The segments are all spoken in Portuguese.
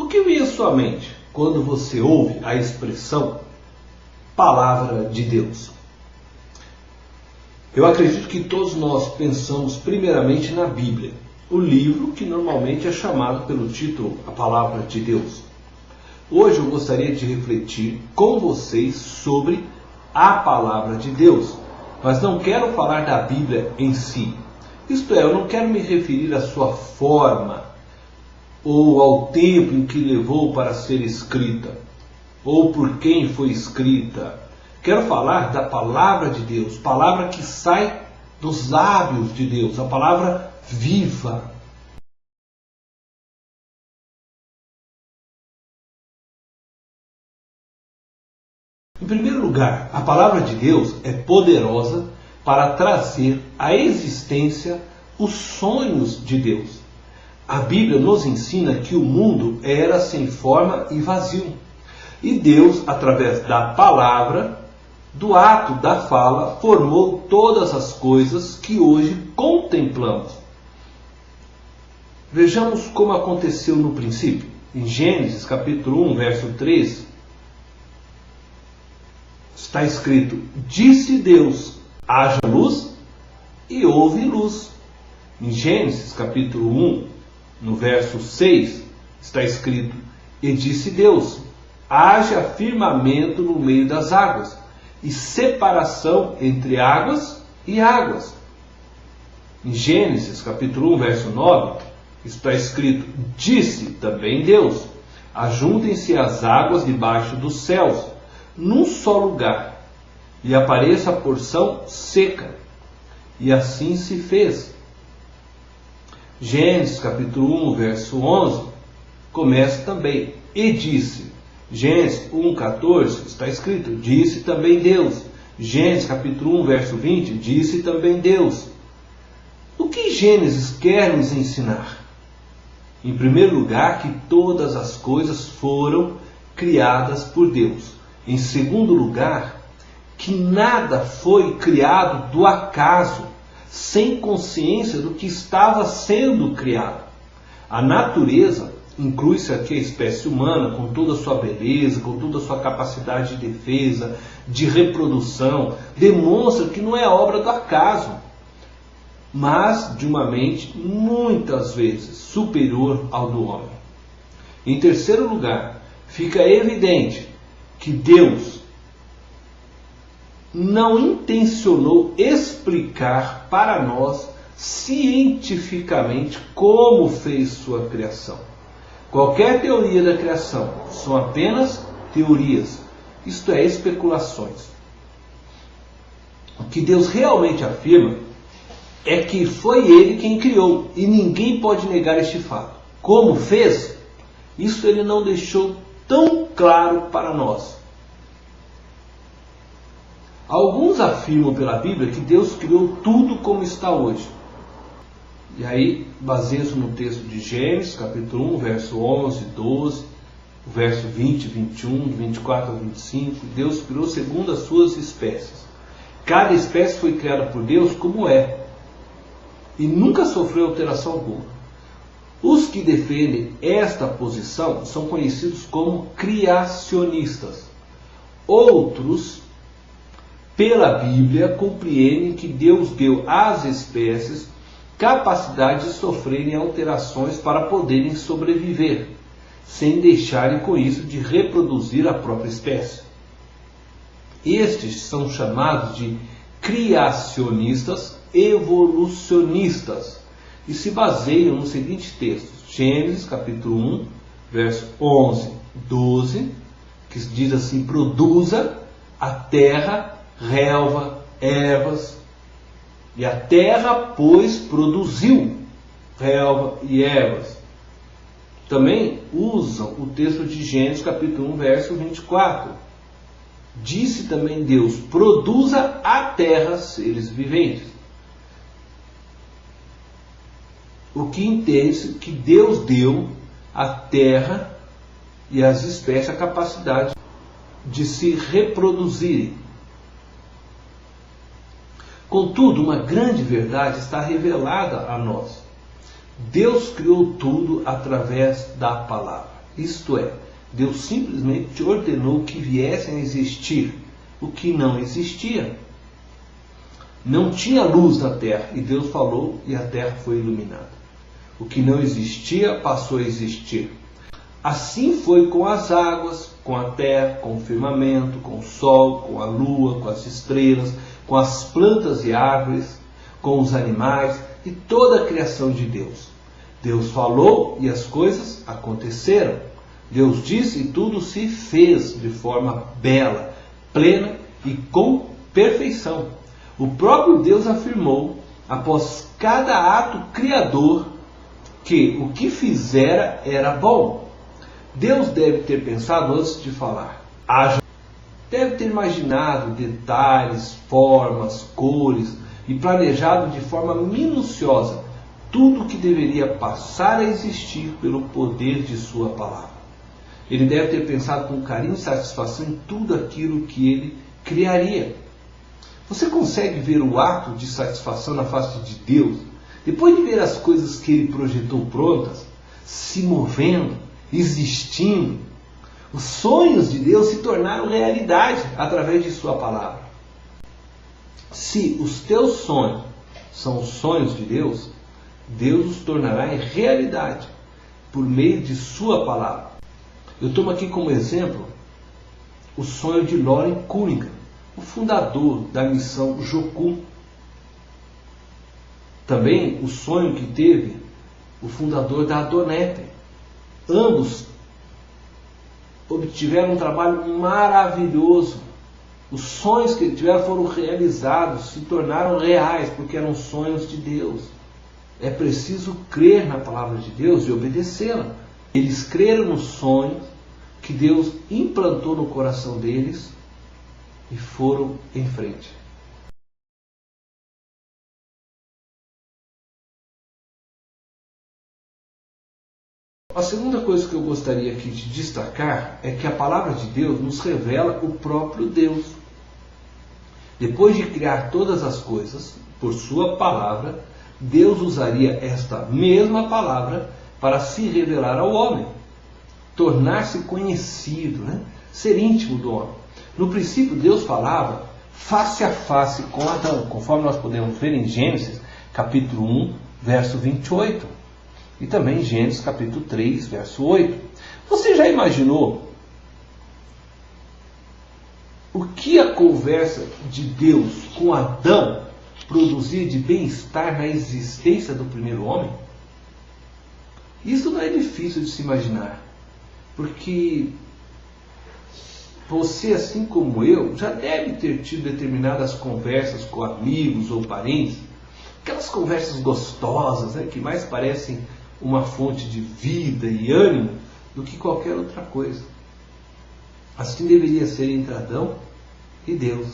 O que vem à sua mente quando você ouve a expressão Palavra de Deus? Eu acredito que todos nós pensamos primeiramente na Bíblia, o livro que normalmente é chamado pelo título A Palavra de Deus. Hoje eu gostaria de refletir com vocês sobre a Palavra de Deus, mas não quero falar da Bíblia em si. Isto é, eu não quero me referir à sua forma, ou ao tempo em que levou para ser escrita, ou por quem foi escrita. Quero falar da Palavra de Deus, palavra que sai dos lábios de Deus, a palavra viva. Em primeiro lugar, a Palavra de Deus é poderosa para trazer à existência os sonhos de Deus. A Bíblia nos ensina que o mundo era sem forma e vazio. E Deus, através da palavra, do ato da fala, formou todas as coisas que hoje contemplamos. Vejamos como aconteceu no princípio. Em Gênesis capítulo 1, verso 3, está escrito: disse Deus, haja luz, e houve luz. Em Gênesis capítulo 1, no verso 6, está escrito: e disse Deus, haja firmamento no meio das águas, e separação entre águas e águas. Em Gênesis capítulo 1, verso 9, está escrito: disse também Deus, ajuntem-se as águas debaixo dos céus, num só lugar, e apareça a porção seca. E assim se fez. Gênesis capítulo 1, verso 11, começa também: e disse. Gênesis 1,14 está escrito: disse também Deus. Gênesis capítulo 1, verso 20, disse também Deus. O que Gênesis quer nos ensinar? Em primeiro lugar, que todas as coisas foram criadas por Deus. Em segundo lugar, que nada foi criado do acaso, sem consciência do que estava sendo criado. A natureza, inclui-se aqui a espécie humana, com toda a sua beleza, com toda a sua capacidade de defesa, de reprodução, demonstra que não é obra do acaso, mas de uma mente muitas vezes superior ao do homem. Em terceiro lugar, fica evidente que Deus não intencionou explicar para nós cientificamente como fez sua criação. Qualquer teoria da criação são apenas teorias, isto é, especulações. O que Deus realmente afirma é que foi Ele quem criou, e ninguém pode negar este fato. Como fez? Isso Ele não deixou tão claro para nós. Alguns afirmam pela Bíblia que Deus criou tudo como está hoje. E aí, baseia-se no texto de Gênesis, capítulo 1, verso 11, 12, o verso 20, 21, 24 a 25. Deus criou segundo as suas espécies. Cada espécie foi criada por Deus como é, e nunca sofreu alteração alguma. Os que defendem esta posição são conhecidos como criacionistas. Outros, pela Bíblia, compreendem que Deus deu às espécies capacidade de sofrerem alterações para poderem sobreviver, sem deixarem com isso de reproduzir a própria espécie. Estes são chamados de criacionistas evolucionistas e se baseiam nos seguintes textos: Gênesis capítulo 1, verso 11, 12, que diz assim: produza a terra relva, ervas. E a terra, pois, produziu relva e ervas. Também usam o texto de Gênesis capítulo 1, verso 24. Disse também Deus: produza a terra seres viventes. O que entende-se que Deus deu à terra e às espécies a capacidade de se reproduzirem. Contudo, uma grande verdade está revelada a nós. Deus criou tudo através da palavra. Isto é, Deus simplesmente ordenou que viessem a existir o que não existia. Não tinha luz na terra, e Deus falou e a terra foi iluminada. O que não existia passou a existir. Assim foi com as águas, com a terra, com o firmamento, com o sol, com a lua, com as estrelas, com as plantas e árvores, com os animais e toda a criação de Deus. Deus falou e as coisas aconteceram. Deus disse e tudo se fez de forma bela, plena e com perfeição. O próprio Deus afirmou, após cada ato criador, que o que fizera era bom. Deus deve ter pensado antes de falar. Deve ter imaginado detalhes, formas, cores e planejado de forma minuciosa tudo o que deveria passar a existir pelo poder de sua palavra. Ele deve ter pensado com carinho e satisfação em tudo aquilo que ele criaria. Você consegue ver o ato de satisfação na face de Deus, depois de ver as coisas que ele projetou prontas, se movendo, existindo? Os sonhos de Deus se tornaram realidade através de sua palavra. Se os teus sonhos são os sonhos de Deus, Deus os tornará em realidade por meio de sua palavra. Eu tomo aqui como exemplo o sonho de Loren Cunningham, o fundador da missão Jocum. Também o sonho que teve o fundador da Adonep. Ambos obtiveram um trabalho maravilhoso. Os sonhos que tiveram foram realizados, se tornaram reais, porque eram sonhos de Deus. É preciso crer na palavra de Deus e obedecê-la. Eles creram nos sonhos que Deus implantou no coração deles e foram em frente. A segunda coisa que eu gostaria aqui de destacar é que a palavra de Deus nos revela o próprio Deus. Depois de criar todas as coisas, por sua palavra, Deus usaria esta mesma palavra para se revelar ao homem, tornar-se conhecido, ser íntimo do homem. No princípio, Deus falava face a face com Adão, conforme nós podemos ver em Gênesis, capítulo 1, verso 28. E também Gênesis, capítulo 3, verso 8. Você já imaginou o que a conversa de Deus com Adão produzia de bem-estar na existência do primeiro homem? Isso não é difícil de se imaginar, porque você, assim como eu, já deve ter tido determinadas conversas com amigos ou parentes, aquelas conversas gostosas, que mais parecem uma fonte de vida e ânimo do que qualquer outra coisa. Assim deveria ser entre Adão e Deus.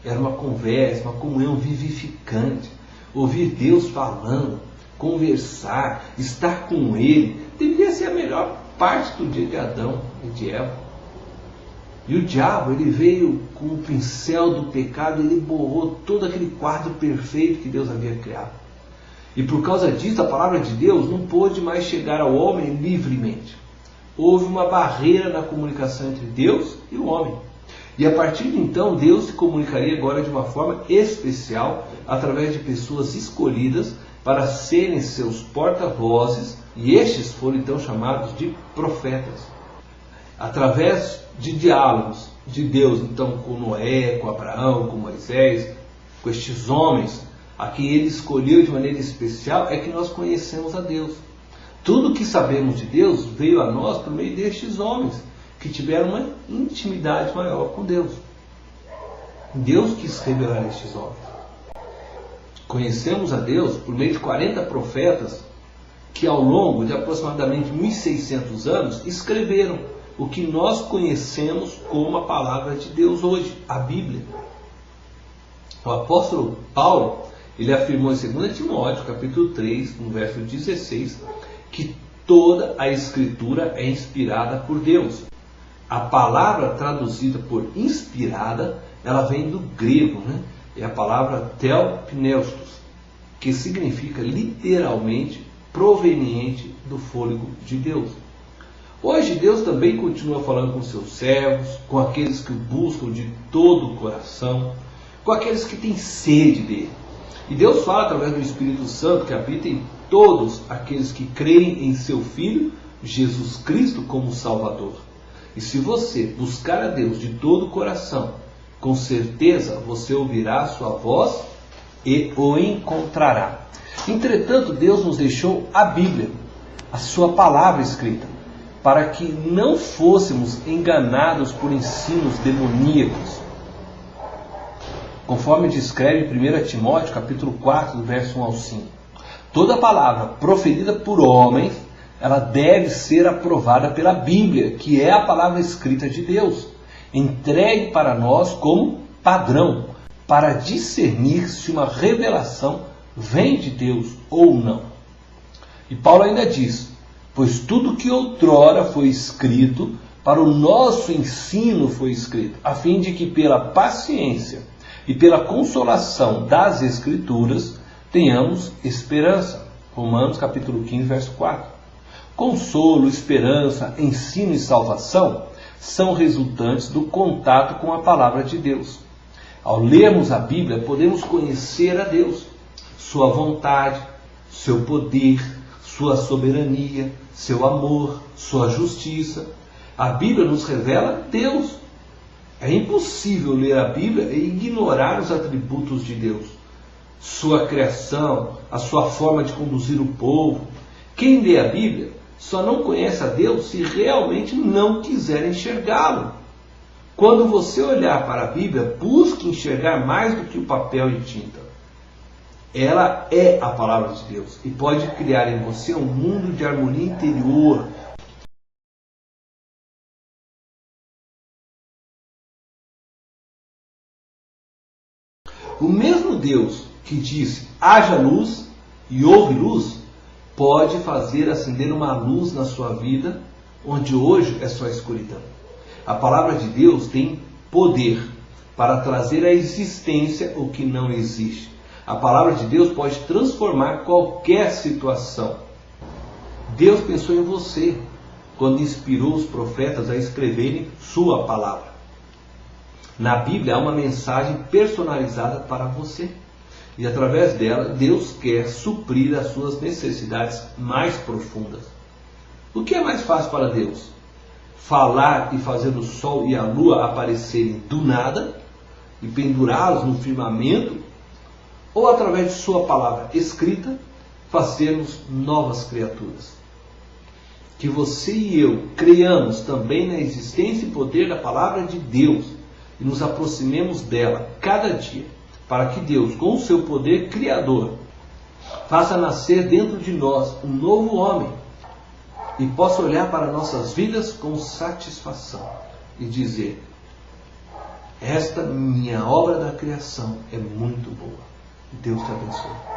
Era uma conversa, uma comunhão vivificante. Ouvir Deus falando, conversar, estar com Ele, deveria ser a melhor parte do dia de Adão e de Eva. E o diabo, ele veio com o pincel do pecado, ele borrou todo aquele quadro perfeito que Deus havia criado. E por causa disso, a palavra de Deus não pôde mais chegar ao homem livremente. Houve uma barreira na comunicação entre Deus e o homem. E a partir de então, Deus se comunicaria agora de uma forma especial, através de pessoas escolhidas para serem seus porta-vozes, e estes foram então chamados de profetas. Através de diálogos de Deus, então, com Noé, com Abraão, com Moisés, com estes homens, a quem ele escolheu de maneira especial, é que nós conhecemos a Deus. Tudo o que sabemos de Deus veio a nós por meio destes homens, que tiveram uma intimidade maior com Deus. Deus quis revelar a estes homens. Conhecemos a Deus por meio de 40 profetas, que ao longo de aproximadamente 1600 anos, escreveram o que nós conhecemos como a palavra de Deus hoje, a Bíblia. O apóstolo Paulo, ele afirmou em 2 Timóteo, capítulo 3, no verso 16, que toda a Escritura é inspirada por Deus. A palavra traduzida por inspirada, ela vem do grego, É a palavra theopneustos, que significa literalmente proveniente do fôlego de Deus. Hoje Deus também continua falando com seus servos, com aqueles que o buscam de todo o coração, com aqueles que têm sede dele. E Deus fala através do Espírito Santo que habita em todos aqueles que creem em seu Filho, Jesus Cristo, como Salvador. E se você buscar a Deus de todo o coração, com certeza você ouvirá a sua voz e o encontrará. Entretanto, Deus nos deixou a Bíblia, a sua palavra escrita, para que não fôssemos enganados por ensinos demoníacos. Conforme descreve 1 Timóteo, capítulo 4, do verso 1 ao 5. Toda palavra proferida por homens, ela deve ser aprovada pela Bíblia, que é a palavra escrita de Deus, entregue para nós como padrão, para discernir se uma revelação vem de Deus ou não. E Paulo ainda diz: pois tudo que outrora foi escrito, para o nosso ensino foi escrito, a fim de que pela paciência e pela consolação das Escrituras tenhamos esperança. Romanos capítulo 15, verso 4. Consolo, esperança, ensino e salvação são resultantes do contato com a palavra de Deus. Ao lermos a Bíblia, podemos conhecer a Deus, sua vontade, seu poder, sua soberania, seu amor, sua justiça. A Bíblia nos revela Deus. É impossível ler a Bíblia e ignorar os atributos de Deus, sua criação, a sua forma de conduzir o povo. Quem lê a Bíblia só não conhece a Deus se realmente não quiser enxergá-lo. Quando você olhar para a Bíblia, busque enxergar mais do que o papel e tinta. Ela é a palavra de Deus e pode criar em você um mundo de harmonia interior. O mesmo Deus que disse: haja luz e houve luz, pode fazer acender uma luz na sua vida, onde hoje é só escuridão. A palavra de Deus tem poder para trazer à existência o que não existe. A palavra de Deus pode transformar qualquer situação. Deus pensou em você quando inspirou os profetas a escreverem sua palavra. Na Bíblia há uma mensagem personalizada para você. E através dela, Deus quer suprir as suas necessidades mais profundas. O que é mais fácil para Deus? Falar e fazer o sol e a lua aparecerem do nada e pendurá-los no firmamento? Ou através de sua palavra escrita, fazermos novas criaturas? Que você e eu creiamos também na existência e poder da palavra de Deus e nos aproximemos dela cada dia, para que Deus, com o seu poder criador, faça nascer dentro de nós um novo homem e possa olhar para nossas vidas com satisfação e dizer: esta minha obra da criação é muito boa. Deus te abençoe.